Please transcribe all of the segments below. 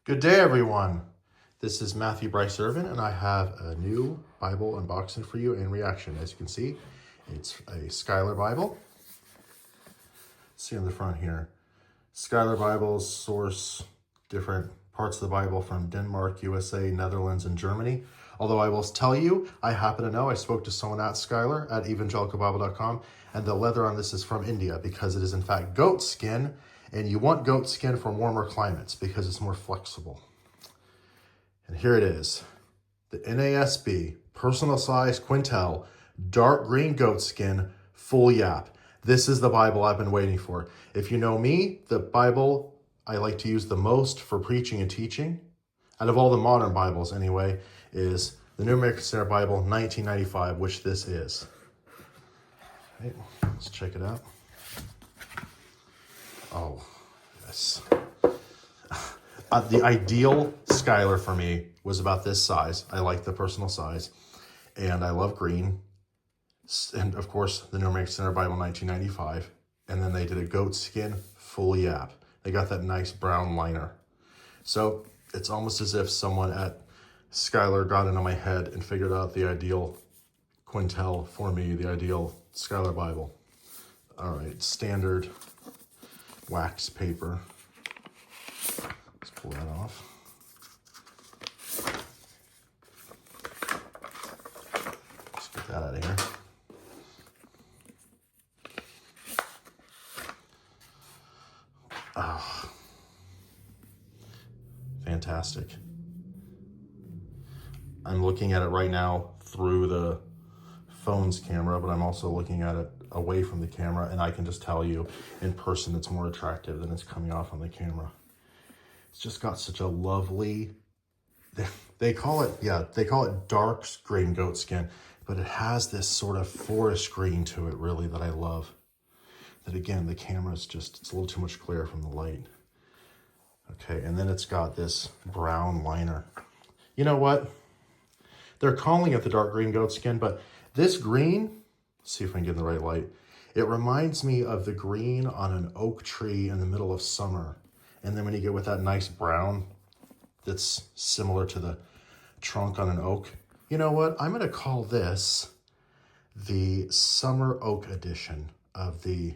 Good day, everyone. This is Matthew Bryce Irvin, and I have a new Bible unboxing for you and reaction. As you can see, it's a Schuyler Bible. See on the front here. Schuyler Bibles source different parts of the Bible from Denmark, USA, Netherlands, and Germany. Although I will tell you, I happen to know, I spoke to someone at Schuyler at evangelicalbible.com, and the leather on this is from India because it is in fact goat skin, and you want goat skin for warmer climates because it's more flexible. And here it is, the NASB personal size Quentel dark green goat skin full Yapp. This is the Bible I've been waiting for. If you know me, the Bible I like to use the most for preaching and teaching, out of all the modern Bibles anyway, is the New American Standard Bible 1995, which this is. Right, let's check it out. Oh, yes. The ideal Schuyler for me was about this size. I like the personal size, and I love green. And of course, the New American Standard Bible 1995. And then they did a goat skin full Yapp. They got that nice brown liner. So it's almost as if someone at Schuyler got into my head and figured out the ideal Quentel for me, the ideal Schuyler Bible. All right, standard wax paper. Let's pull that off. Let's get that out of here. Oh, fantastic. I'm looking at it right now through the phone's camera, but I'm also looking at it away from the camera, and I can just tell you in person it's more attractive than it's coming off on the camera. It's just got such a lovely, they call it dark green goat skin, but it has this sort of forest green to it really that I love. That again, the camera's just, it's a little too much glare from the light. Okay, and then it's got this brown liner. You know what? They're calling it the dark green goat skin, but this green, let's see if I can get in the right light. It reminds me of the green on an oak tree in the middle of summer. And then when you get with that nice brown that's similar to the trunk on an oak, you know what? I'm gonna call this the Summer Oak edition of the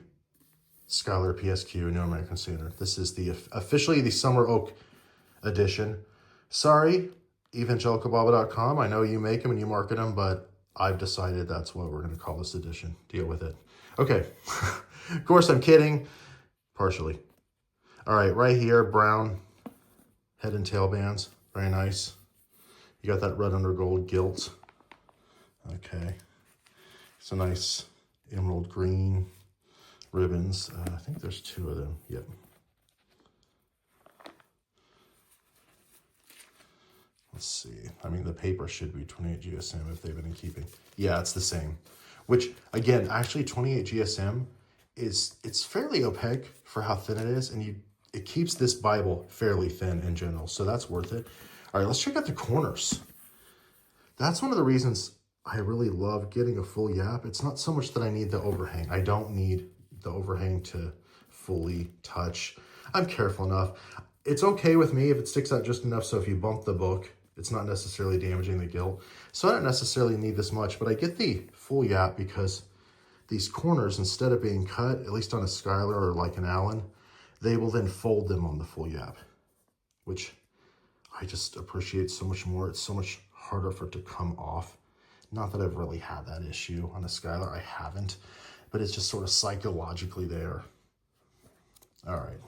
Schuyler PSQ New American Standard. This is officially the Summer Oak edition. Sorry, evangelicalbible.com. I know you make them and you market them, but I've decided that's what we're going to call this edition. Deal with it. Okay. Of course, I'm kidding. Partially. All right here, brown head and tail bands. Very nice. You got that red under gold gilt. Okay. It's a nice emerald green ribbons. I think there's two of them. Yep. Let's see. I mean, the paper should be 28 GSM if they've been in keeping. Yeah, it's the same. Which, again, actually 28 GSM it's fairly opaque for how thin it is, and it keeps this Bible fairly thin in general, so that's worth it. All right, let's check out the corners. That's one of the reasons I really love getting a full Yapp. It's not so much that I need the overhang. I don't need the overhang to fully touch. I'm careful enough. It's okay with me if it sticks out just enough so if you bump the book, it's not necessarily damaging the gilt. So I don't necessarily need this much, but I get the full Yapp because these corners, instead of being cut, at least on a Schuyler or like an Allen, they will then fold them on the full Yapp, which I just appreciate so much more. It's so much harder for it to come off. Not that I've really had that issue on a Schuyler, I haven't, but it's just sort of psychologically there. All right.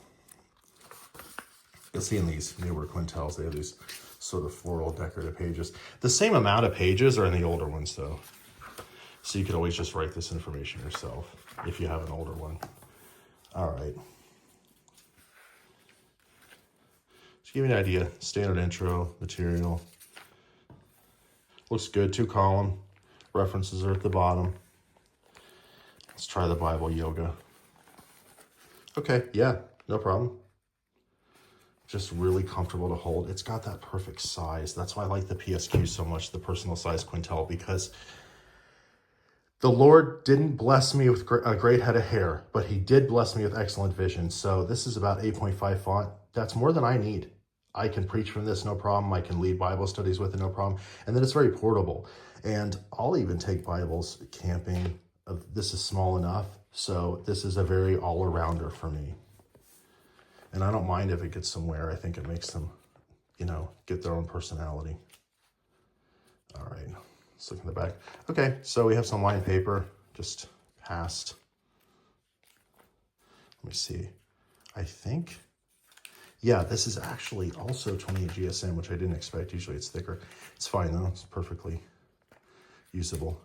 You'll see in these newer Quentels, they have these sort of floral decorative pages. The same amount of pages are in the older ones though. So you could always just write this information yourself if you have an older one. All right. Just give you an idea, standard intro, material. Looks good, 2-column. References are at the bottom. Let's try the Bible Yoga. Okay, yeah, no problem. Just really comfortable to hold. It's got that perfect size. That's why I like the PSQ so much, the personal size Quentel, because the Lord didn't bless me with a great head of hair, but he did bless me with excellent vision. So this is about 8.5 font. That's more than I need. I can preach from this, no problem. I can lead Bible studies with it, no problem. And then it's very portable. And I'll even take Bibles camping. This is small enough. So this is a very all-arounder for me. And I don't mind if it gets somewhere. I think it makes them, you know, get their own personality. All right, let's look in the back. Okay, so we have some line paper, just passed. Let me see. I think, yeah, this is actually also 28 GSM, which I didn't expect. Usually it's thicker. It's fine though, it's perfectly usable.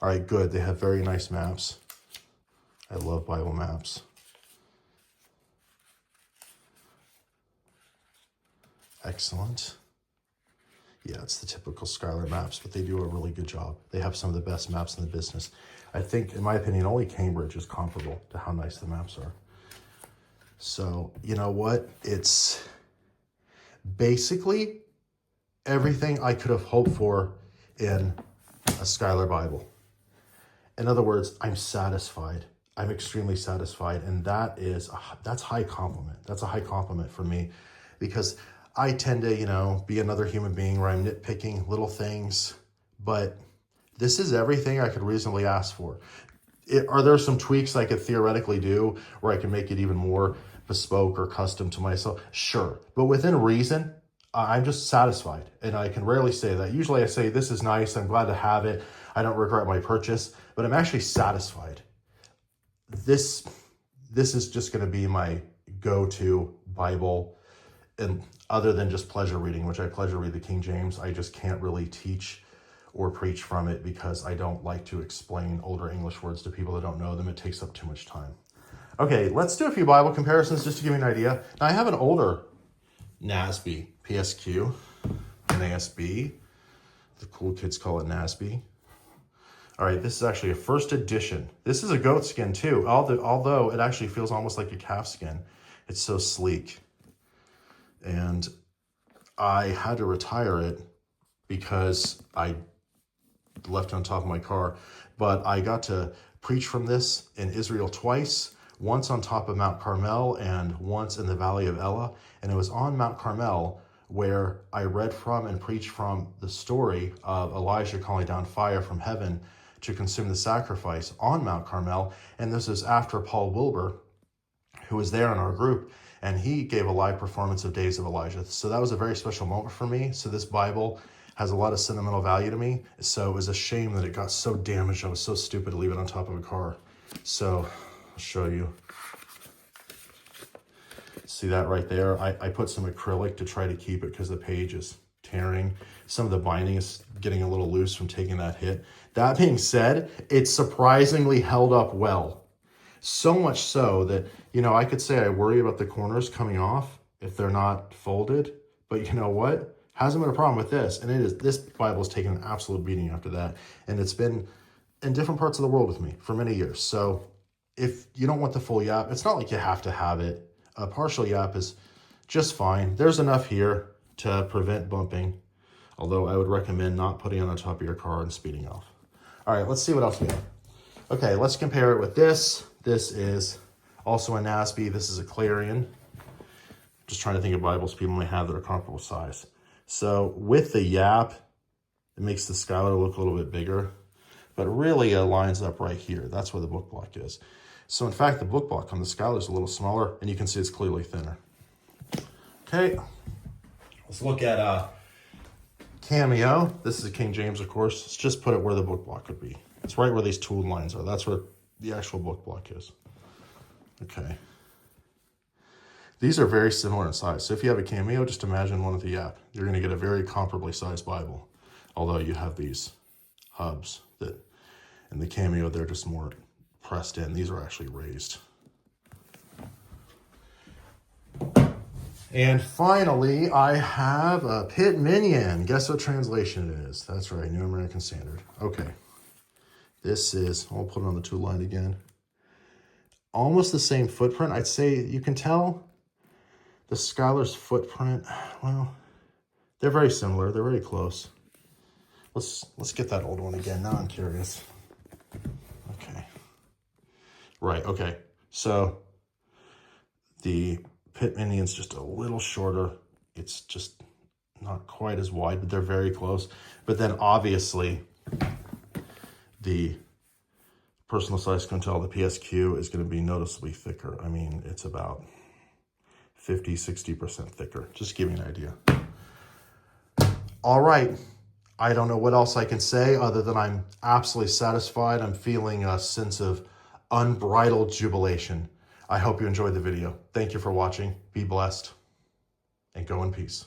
All right, good. They have very nice maps. I love Bible maps. Excellent. Yeah, it's the typical Schuyler maps, but they do a really good job. They have some of the best maps in the business. I think, in my opinion, only Cambridge is comparable to how nice the maps are. So, you know what? It's basically everything I could have hoped for in a Schuyler Bible. In other words, I'm satisfied. I'm extremely satisfied. And that's high compliment. That's a high compliment for me, because I tend to, you know, be another human being where I'm nitpicking little things, but this is everything I could reasonably ask for. Are there some tweaks I could theoretically do where I can make it even more bespoke or custom to myself? Sure. But within reason, I'm just satisfied. And I can rarely say that. Usually I say, this is nice. I'm glad to have it. I don't regret my purchase, but I'm actually satisfied. This is just going to be my go-to Bible. And other than just pleasure reading, which I pleasure read the King James, I just can't really teach or preach from it because I don't like to explain older English words to people that don't know them. It takes up too much time. Okay, let's do a few Bible comparisons just to give you an idea. Now, I have an older NASB, PSQ, NASB. The cool kids call it NASB. All right, this is actually a first edition. This is a goat skin too, although it actually feels almost like a calf skin. It's so sleek. And I had to retire it because I left it on top of my car. But I got to preach from this in Israel twice, once on top of Mount Carmel and once in the Valley of Elah. And it was on Mount Carmel where I read from and preached from the story of Elijah calling down fire from heaven to consume the sacrifice on Mount Carmel. And this is after Paul Wilbur, who was there in our group, and he gave a live performance of Days of Elijah. So that was a very special moment for me. So this Bible has a lot of sentimental value to me. So it was a shame that it got so damaged. I was so stupid to leave it on top of a car. So I'll show you. See that right there? I put some acrylic to try to keep it because the page is tearing. Some of the binding is getting a little loose from taking that hit. That being said, it surprisingly held up well. So much so that, you know, I could say I worry about the corners coming off if they're not folded, but you know what? Hasn't been a problem with this. And this Bible has taken an absolute beating after that. And it's been in different parts of the world with me for many years. So if you don't want the full Yapp, it's not like you have to have it. A partial Yapp is just fine. There's enough here to prevent bumping, although I would recommend not putting it on top of your car and speeding off. All right, let's see what else we have. Okay, let's compare it with this. This is also a NASB. This is a Clarion. Just trying to think of Bibles people may have that are comparable size. So with the Yapp, it makes the Schuyler look a little bit bigger, but really it lines up right here. That's where the book block is. So in fact, the book block on the Schuyler is a little smaller, and you can see it's clearly thinner. Okay, let's look at Cameo. This is a King James, of course. Let's just put it where the book block would be. It's right where these tooled lines are. That's where the actual book block is. Okay. These are very similar in size. So if you have a Cameo, just imagine one with the Yapp. You're going to get a very comparably sized Bible. Although you have these hubs that, in the Cameo, they're just more pressed in. These are actually raised. And finally, I have a Pitt Minion. Guess what translation it is? That's right, New American Standard. Okay. This is, I'll put it on the tool line again. Almost the same footprint. I'd say you can tell the Schuyler's footprint. Well, they're very similar. They're very close. Let's get that old one again. Now I'm curious. Okay. Right, okay. So the Pitt Minion's just a little shorter it's just not quite as wide, but they're very close. But then obviously the personal size Quentel, the PSQ, is going to be noticeably thicker. I mean, it's about 50, 60% thicker. Just to give you an idea. All right. I don't know what else I can say other than I'm absolutely satisfied. I'm feeling a sense of unbridled jubilation. I hope you enjoyed the video. Thank you for watching. Be blessed and go in peace.